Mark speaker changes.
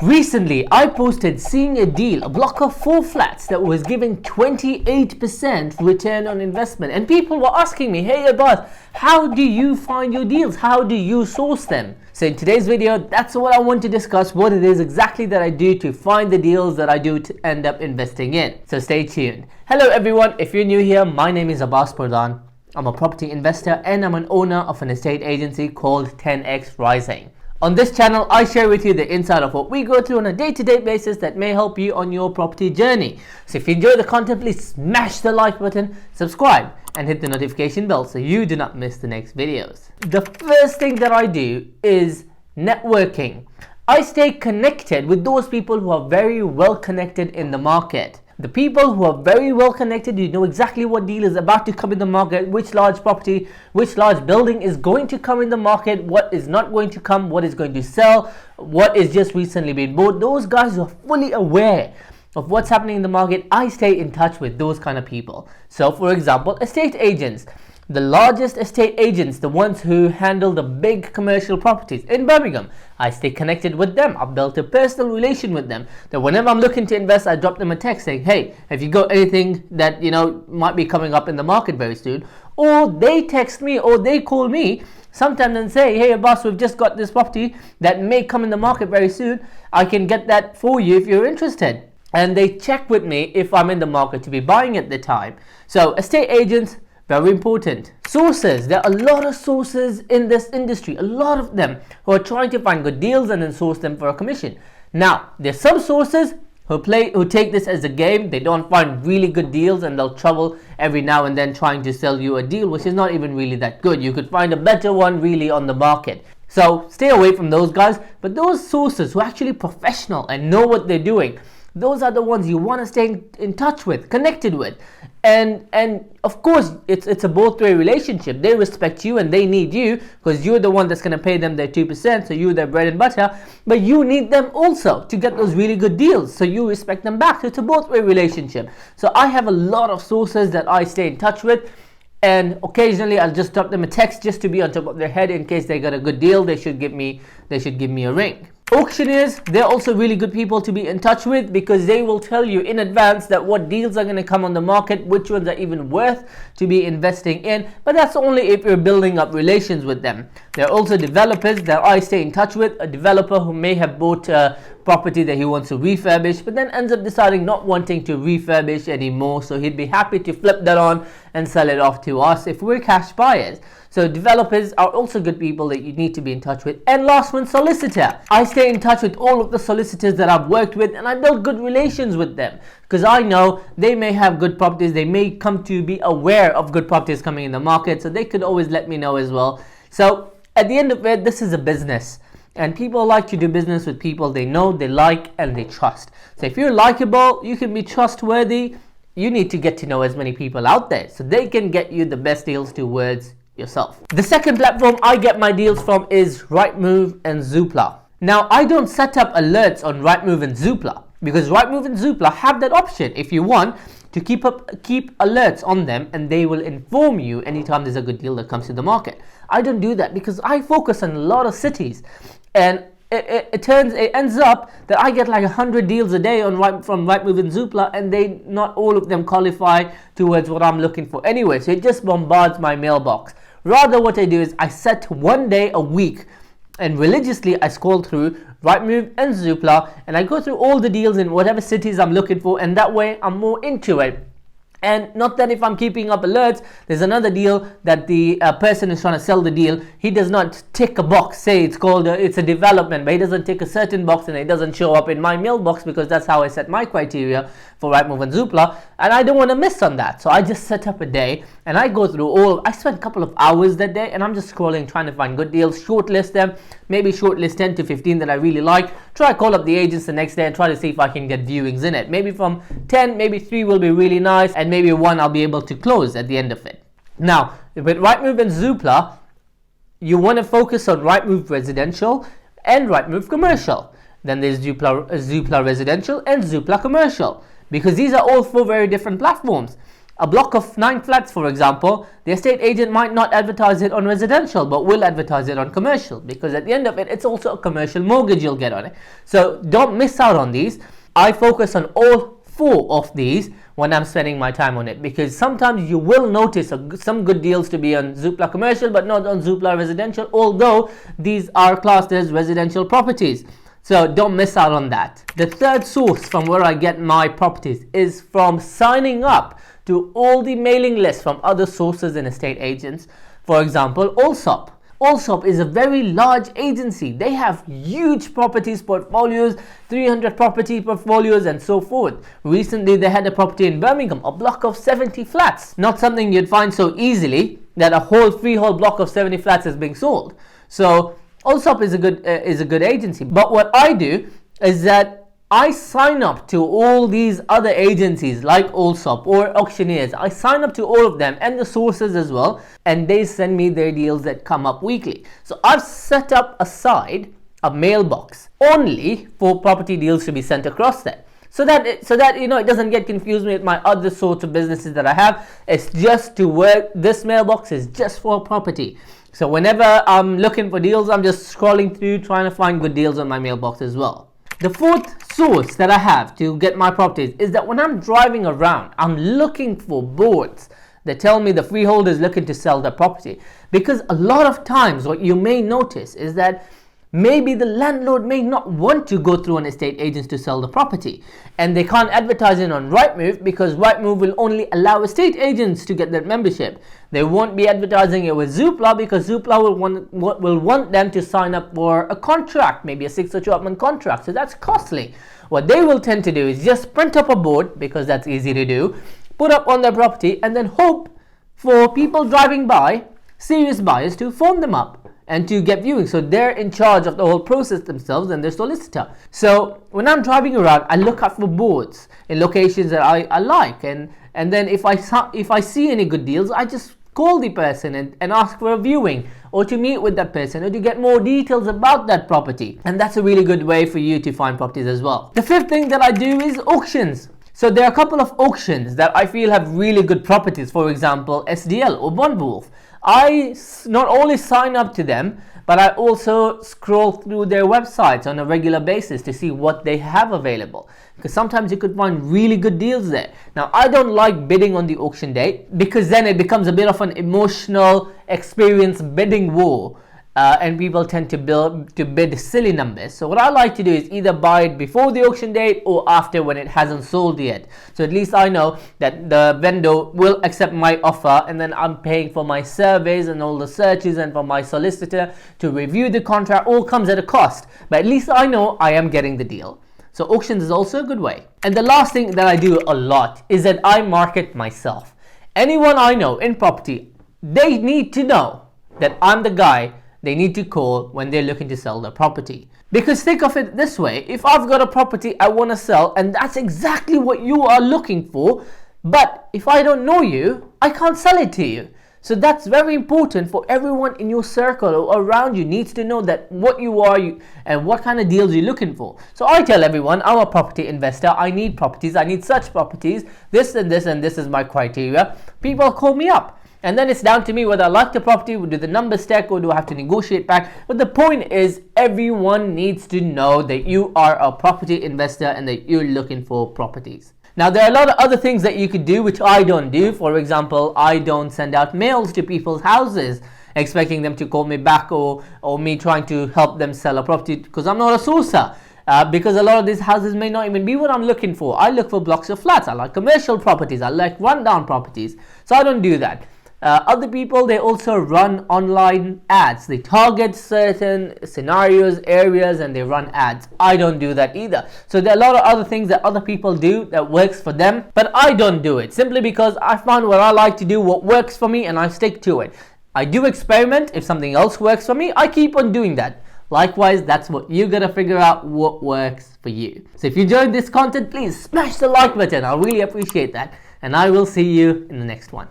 Speaker 1: Recently, I posted seeing a deal, a block of 4 flats that was giving 28% return on investment. And people were asking me, hey Abbas, how do you find your deals? How do you source them? So in today's video, that's what I want to discuss, what it is exactly that I do to find the deals that I do to end up investing in. So stay tuned. Hello everyone, if you're new here, my name is Abbas Pradhan. I'm a property investor and I'm an owner of an estate agency called 10x Rising. On this channel, I share with you the inside of what we go through on a day-to-day basis that may help you on your property journey. So if you enjoy the content, please smash the like button, subscribe, and hit the notification bell so you do not miss the next videos. The first thing that I do is networking. I stay connected with those people who are very well connected in the market. The people who are very well connected, you know exactly what deal is about to come in the market, which large property, which large building is going to come in the market, what is not going to come, what is going to sell, what is just recently been bought. Those guys who are fully aware of what's happening in the market, I stay in touch with those kind of people. So for example, estate agents. The largest estate agents, the ones who handle the big commercial properties in Birmingham, I stay connected with them. I've built a personal relation with them that whenever I'm looking to invest, I drop them a text saying, hey, have you got anything that might be coming up in the market very soon? Or they text me or they call me sometimes and say, hey boss, we've just got this property that may come in the market very soon. I can get that for you if you're interested. And they check with me if I'm in the market to be buying at the time. So estate agents, very important. Sources. There are a lot of sources in this industry, a lot of them who are trying to find good deals and then source them for a commission. Now, there's some sources who take this as a game. They don't find really good deals and they'll trouble every now and then trying to sell you a deal which is not even really that good. You could find a better one really on the market. So stay away from those guys. But those sources who are actually professional and know what they're doing, those are the ones you want to stay in touch with, connected with. And of course, it's a both-way relationship. They respect you and they need you because you're the one that's going to pay them their 2%, so you're their bread and butter. But you need them also to get those really good deals, so you respect them back. So it's a both-way relationship. So I have a lot of sources that I stay in touch with, and occasionally I'll just drop them a text just to be on top of their head in case they got a good deal. They should give me a ring. Auctioneers, they're also really good people to be in touch with because they will tell you in advance that what deals are going to come on the market, which ones are even worth to be investing in, but that's only if you're building up relations with them. There are also developers that I stay in touch with, a developer who may have bought a property that he wants to refurbish but then ends up deciding not wanting to refurbish anymore, so he'd be happy to flip that on and sell it off to us if we're cash buyers. So developers are also good people that you need to be in touch with. And last one, solicitor. I stay in touch with all of the solicitors that I've worked with and I build good relations with them because I know they may have good properties. They may come to be aware of good properties coming in the market, so they could always let me know as well. So at the end of it, this is a business. And people like to do business with people they know, they like, and they trust. So if you're likable, you can be trustworthy, you need to get to know as many people out there so they can get you the best deals towards yourself. The second platform I get my deals from is Rightmove and Zoopla. Now, I don't set up alerts on Rightmove and Zoopla because Rightmove and Zoopla have that option if you want to keep alerts on them and they will inform you anytime there's a good deal that comes to the market. I don't do that because I focus on a lot of cities and it ends up that I get like 100 deals a day from Rightmove and Zoopla and not all of them qualify towards what I'm looking for anyway, so it just bombards my mailbox. Rather, what I do is I set one day a week and religiously I scroll through Rightmove and Zoopla and I go through all the deals in whatever cities I'm looking for, and that way I'm more into it. And not that if I'm keeping up alerts, there's another deal that the person is trying to sell the deal, he does not tick a box, say it's a development, but he doesn't tick a certain box and it doesn't show up in my mailbox because that's how I set my criteria for Rightmove and Zoopla, and I don't want to miss on that. So I just set up a day and I go through I spend a couple of hours that day and I'm just scrolling, trying to find good deals, shortlist them, maybe shortlist 10 to 15 that I really like, try to call up the agents the next day and try to see if I can get viewings in it. Maybe from 10, maybe 3 will be really nice and maybe 1 I'll be able to close at the end of it. Now, with Rightmove and Zoopla, you want to focus on Rightmove Residential and Rightmove Commercial. Then there's Zoopla Residential and Zoopla Commercial, because these are all 4 very different platforms. A block of 9 flats, for example, the estate agent might not advertise it on residential, but will advertise it on commercial, because at the end of it, it's also a commercial mortgage you'll get on it. So don't miss out on these. I focus on all 4 of these when I'm spending my time on it, because sometimes you will notice some good deals to be on Zoopla commercial, but not on Zoopla residential, although these are classed as residential properties. So don't miss out on that. The third source from where I get my properties is from signing up to all the mailing lists from other sources and estate agents. For example, Allsop. Allsop is a very large agency. They have huge properties portfolios, 300 property portfolios and so forth. Recently they had a property in Birmingham, a block of 70 flats. Not something you'd find so easily, that a whole freehold block of 70 flats is being sold. So Allsop is a good agency. But what I do is that I sign up to all these other agencies like Allsop or auctioneers. I sign up to all of them and the sources as well, and they send me their deals that come up weekly. So I've set up aside a mailbox only for property deals to be sent across there. So that it doesn't get confused with my other sorts of businesses that I have. It's just to work. This mailbox is just for property. So whenever I'm looking for deals, I'm just scrolling through trying to find good deals on my mailbox as well. The fourth source that I have to get my properties is that when I'm driving around, I'm looking for boards that tell me the freeholder is looking to sell their property. Because a lot of times what you may notice is that maybe the landlord may not want to go through an estate agent to sell the property, and they can't advertise it on Rightmove because Rightmove will only allow estate agents to get that membership. They won't be advertising it with Zoopla because Zoopla will want them to sign up for a contract, maybe a 6 or 12 month contract, so that's costly. What they will tend to do is just print up a board, because that's easy to do, put up on their property, and then hope for people driving by, serious buyers, to phone them up and to get viewing. So they're in charge of the whole process themselves, and their solicitor. So when I'm driving around, I look out for boards in locations that I like, and then if I see any good deals, I just call the person and ask for a viewing, or to meet with that person, or to get more details about that property. And that's a really good way for you to find properties as well. The fifth thing that I do is auctions. So there are a couple of auctions that I feel have really good properties. For example, SDL or Bondwolf. I not only sign up to them, but I also scroll through their websites on a regular basis to see what they have available, because sometimes you could find really good deals there. Now, I don't like bidding on the auction day, because then it becomes a bit of an emotional experience, bidding war. And people tend to bid silly numbers. So what I like to do is either buy it before the auction date or after, when it hasn't sold yet. So at least I know that the vendor will accept my offer, and then I'm paying for my surveys and all the searches and for my solicitor to review the contract. All comes at a cost, but at least I know I am getting the deal. So auctions is also a good way. And the last thing that I do a lot is that I market myself. Anyone I know in property, they need to know that I'm the guy they need to call when they're looking to sell their property. Because think of it this way: if I've got a property I want to sell, and that's exactly what you are looking for, but if I don't know you, I can't sell it to you. So that's very important for everyone in your circle or around you needs to know that what you are and what kind of deals you're looking for. So I tell everyone, I'm a property investor, I need properties, I need such properties, this and this and this is my criteria. People call me up. And then it's down to me whether I like the property, do the numbers stack, or do I have to negotiate back. But the point is, everyone needs to know that you are a property investor and that you're looking for properties. Now, there are a lot of other things that you could do which I don't do. For example, I don't send out mails to people's houses expecting them to call me back, or me trying to help them sell a property, because I'm not a sourcer. Because a lot of these houses may not even be what I'm looking for. I look for blocks of flats. I like commercial properties. I like rundown properties. So I don't do that. Other people, they also run online ads. They target certain scenarios, areas, and they run ads. I don't do that either. So there are a lot of other things that other people do that works for them, but I don't do it, simply because I found what I like to do, what works for me, and I stick to it. I do experiment. If something else works for me, I keep on doing that. Likewise, that's what you gotta figure out, what works for you. So if you enjoyed this content, please smash the like button. I'll really appreciate that. And I will see you in the next one.